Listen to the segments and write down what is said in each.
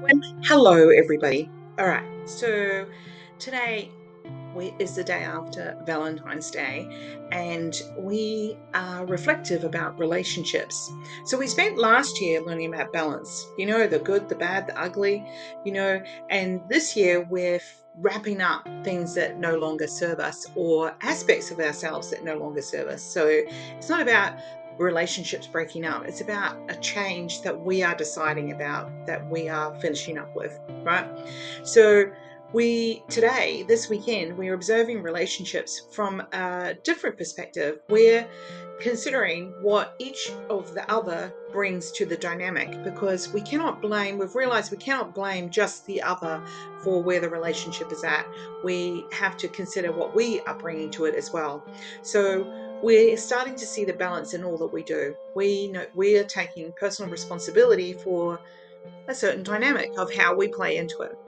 And hello, everybody. All right, so today is the day after Valentine's Day, and we are reflective about relationships. So we spent last year learning about balance, the good, the bad, the ugly, and this year we're wrapping up things that no longer serve us or aspects of ourselves that no longer serve us. So it's not about relationships breaking up, it's about a change that we are deciding about, that we are finishing up with, right? So this weekend, we're observing relationships from a different perspective. We're considering what each of the other brings to the dynamic, because we've realized we cannot blame just the other for where the relationship is at. We have to consider what we are bringing to it as well. So we're starting to see the balance in all that we do. We know we are taking personal responsibility for a certain dynamic of how we play into it.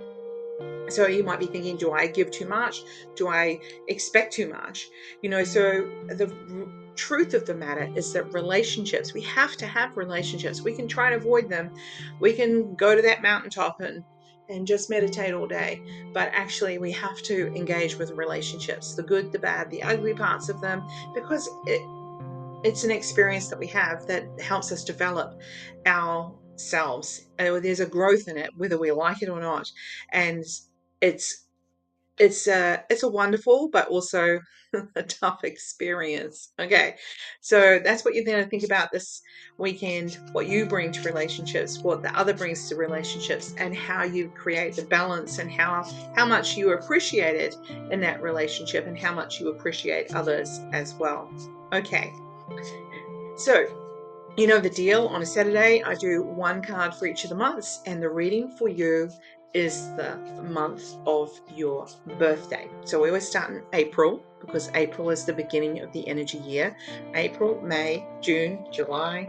So you might be thinking, do I give too much? Do I expect too much? So the truth of the matter is that relationships, we have to have relationships. We can try and avoid them. We can go to that mountaintop and just meditate all day. But actually, we have to engage with relationships, the good, the bad, the ugly parts of them, because it's an experience that we have that helps us develop ourselves. There's a growth in it, whether we like it or not. And it's it's a wonderful but also a tough experience. Okay, so that's what you're going to think about this weekend: what you bring to relationships, what the other brings to relationships, and how you create the balance, and how much you appreciate it in that relationship, and how much you appreciate others as well. Okay, so you know the deal. On a Saturday, I do one card for each of the months, and the reading for you is the month of your birthday. So we always start in April, because April is the beginning of the energy year. April, May, June, July,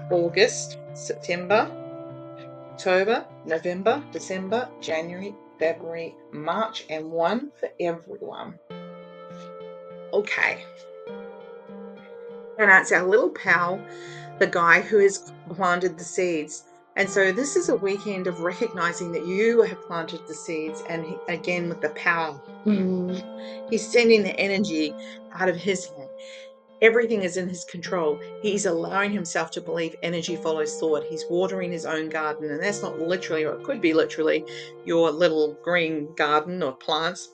August, September, October, November, December, January, February, March, and one for everyone. Okay. And that's our little pal, the guy who has planted the seeds. And so this is a weekend of recognizing that you have planted the seeds, and again with the power. He's sending the energy out of his hand. Everything is in his control. He's allowing himself to believe energy follows thought. He's watering his own garden, and that's not literally, or it could be literally, your little green garden or plants,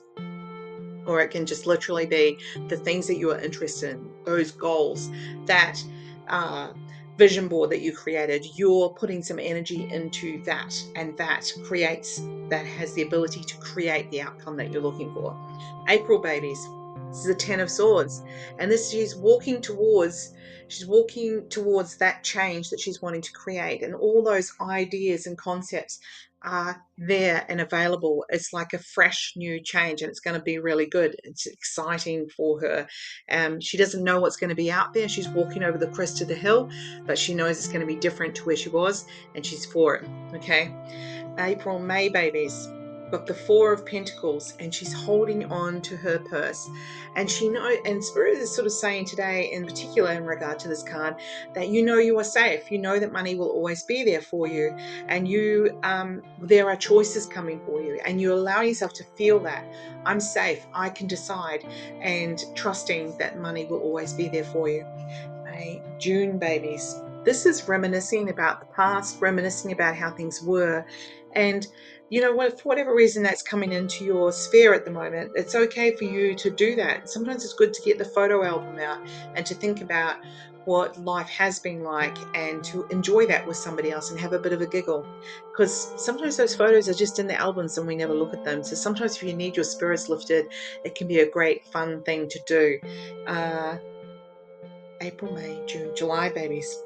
or it can just literally be the things that you are interested in, those goals, that vision board that you created. You're putting some energy into that, and that has the ability to create the outcome that you're looking for. April babies, this is the 10 of Swords, and this she's walking towards that change that she's wanting to create, and all those ideas and concepts are there and available. It's like a fresh new change, and it's going to be really good. It's exciting for her. She doesn't know what's going to be out there. She's walking over the crest of the hill, but she knows it's going to be different to where she was, and she's for it. Okay. April, May babies, got the Four of Pentacles, and she's holding on to her purse. And and Spirit is sort of saying today, in particular in regard to this card, that you are safe. You know that money will always be there for you, and there are choices coming for you, and you allow yourself to feel that I'm safe, I can decide, and trusting that money will always be there for you. May, June babies. This is reminiscing about the past, reminiscing about how things were. And for whatever reason that's coming into your sphere at the moment, it's okay for you to do that. Sometimes it's good to get the photo album out and to think about what life has been like, and to enjoy that with somebody else and have a bit of a giggle, because sometimes those photos are just in the albums and we never look at them. So sometimes if you need your spirits lifted, it can be a great fun thing to do. April, May, June, July babies.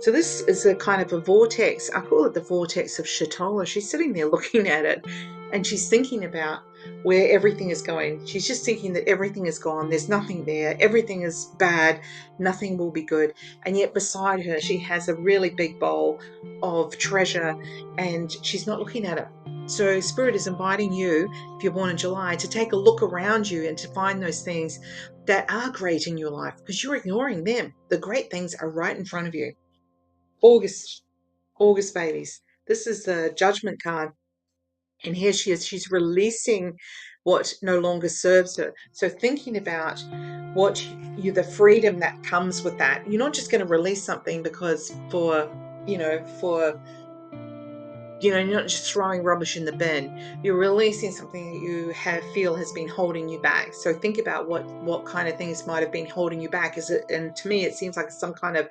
So this is a kind of a vortex. I call it the vortex of Shatola. She's sitting there looking at it, and she's thinking about where everything is going. She's just thinking that everything is gone. There's nothing there. Everything is bad. Nothing will be good. And yet beside her, she has a really big bowl of treasure, and she's not looking at it. So Spirit is inviting you, if you're born in July, to take a look around you and to find those things that are great in your life, because you're ignoring them. The great things are right in front of you. August, August babies. This is the Judgment card. And here she is, she's releasing what no longer serves her. So thinking about what the freedom that comes with that. You're not just going to release something because you're not just throwing rubbish in the bin. You're releasing something that you feel has been holding you back. So think about what kind of things might have been holding you back. Is it? And to me, it seems like some kind of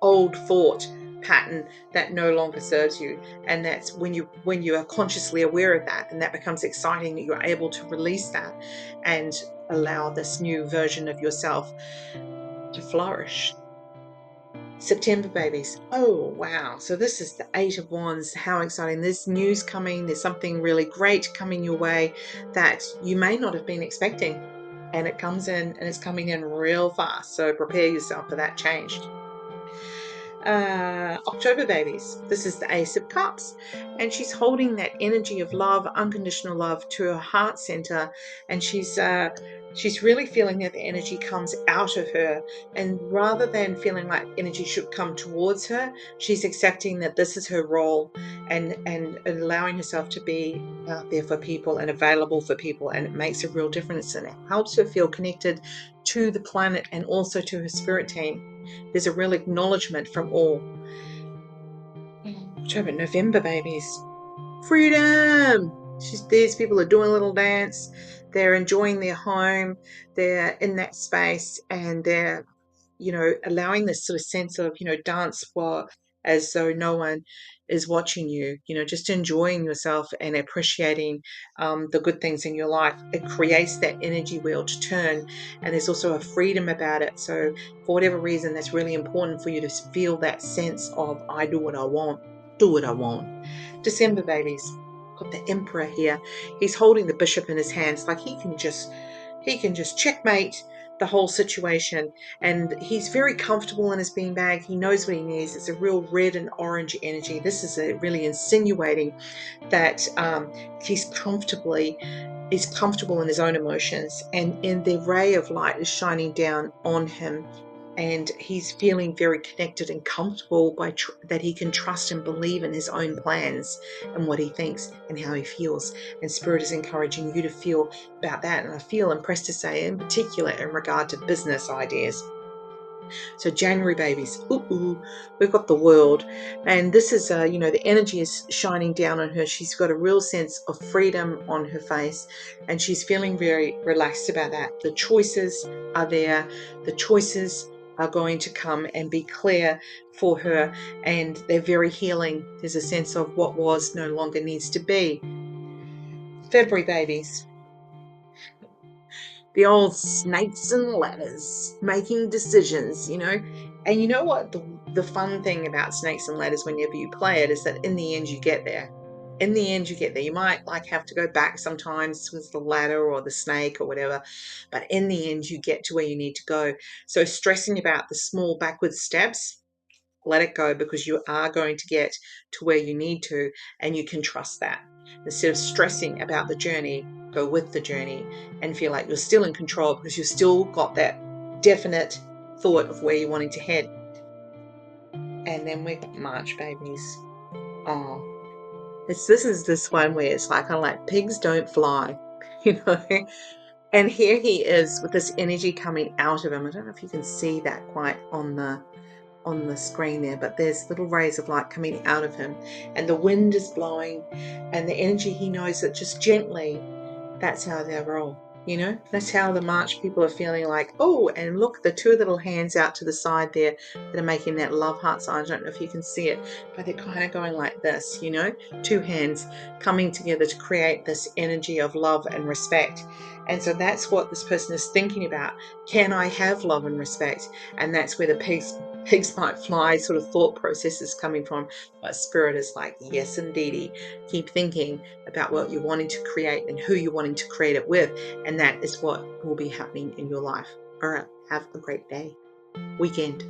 old thought pattern that no longer serves you. And that's when you are consciously aware of that, and that becomes exciting that you're able to release that and allow this new version of yourself to flourish. September babies. Oh, wow. So this is the Eight of Wands. How exciting. There's news coming. There's something really great coming your way that you may not have been expecting. And it comes in and it's coming in real fast. So prepare yourself for that change. October babies. This is the Ace of Cups, and she's holding that energy of love, unconditional love, to her heart center, and she's really feeling that the energy comes out of her, and rather than feeling like energy should come towards her, she's accepting that this is her role, and allowing herself to be out there for people and available for people, and it makes a real difference, and it helps her feel connected to the planet and also to her spirit team. There's a real acknowledgement from all. October, November babies. Freedom! These people are doing a little dance. They're enjoying their home. They're in that space, and they're allowing this sort of sense of, dance for as though no one is watching you, just enjoying yourself and appreciating the good things in your life. It creates that energy wheel to turn, and there's also a freedom about it. So for whatever reason, that's really important for you to feel that sense of, I do what I want, do what I want. December babies. Got the Emperor here. He's holding the bishop in his hands, like he can just checkmate the whole situation, and he's very comfortable in his beanbag. He knows what he needs. It's a real red and orange energy. This is really insinuating that he's comfortable in his own emotions, and in the ray of light is shining down on him, and he's feeling very connected and comfortable that he can trust and believe in his own plans and what he thinks and how he feels. And Spirit is encouraging you to feel about that. And I feel impressed to say, in particular, in regard to business ideas. So January babies, we've got the World, and this is, the energy is shining down on her. She's got a real sense of freedom on her face, and she's feeling very relaxed about that. The choices are there. The choices are going to come and be clear for her, and they're very healing. There's a sense of what was no longer needs to be. February babies. The old snakes and ladders, making decisions, And you know what? The fun thing about snakes and ladders whenever you play it is that in the end you get there. In the end you get there. You might have to go back sometimes with the ladder or the snake or whatever, but in the end you get to where you need to go. So stressing about the small backward steps, let it go, because you are going to get to where you need to, and you can trust that. Instead of stressing about the journey, go with the journey and feel like you're still in control, because you've still got that definite thought of where you're wanting to head. And then we've got March babies. Oh, this is this one where it's like, I'm like, pigs don't fly, you know. And here he is with this energy coming out of him. I don't know if you can see that quite on the screen there, but there's little rays of light coming out of him, and the wind is blowing, and the energy, he knows that just gently, that's how they roll. That's how the March people are feeling, like, oh, and look, the two little hands out to the side there that are making that love heart sign. I don't know if you can see it, but they're kind of going like this, two hands coming together to create this energy of love and respect. And so that's what this person is thinking about. Can I have love and respect? And that's where the pigs might fly sort of thought process is coming from. But Spirit is like, yes, indeedy. Keep thinking about what you're wanting to create and who you're wanting to create it with, and that is what will be happening in your life. All right, have a great day, weekend.